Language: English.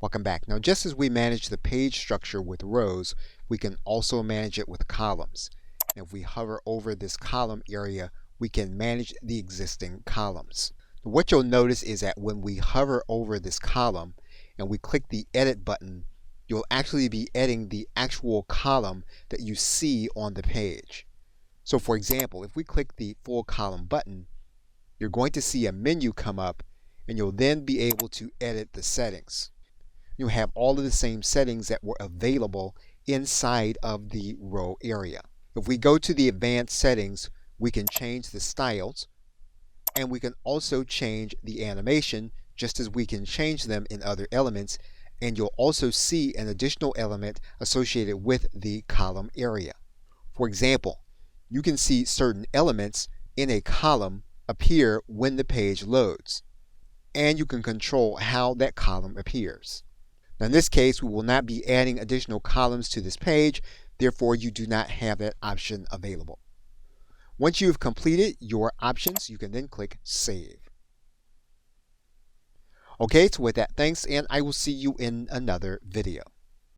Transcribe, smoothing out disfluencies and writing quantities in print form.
Welcome back. Now, just as we manage the page structure with rows, we can also manage it with columns. And if we hover over this column area, we can manage the existing columns. What you'll notice is that when we hover over this column and we click the edit button, you'll actually be editing the actual column that you see on the page. So for example, if we click the full column button, you're going to see a menu come up and you'll then be able to edit the settings. You'll have all of the same settings that were available inside of the row area. If we go to the advanced settings, we can change the styles and we can also change the animation just as we can change them in other elements, and you'll also see an additional element associated with the column area. For example, you can see certain elements in a column appear when the page loads, and you can control how that column appears. Now in this case, we will not be adding additional columns to this page, therefore you do not have that option available. Once you've completed your options, you can then click Save. Okay, so with that, thanks, and I will see you in another video.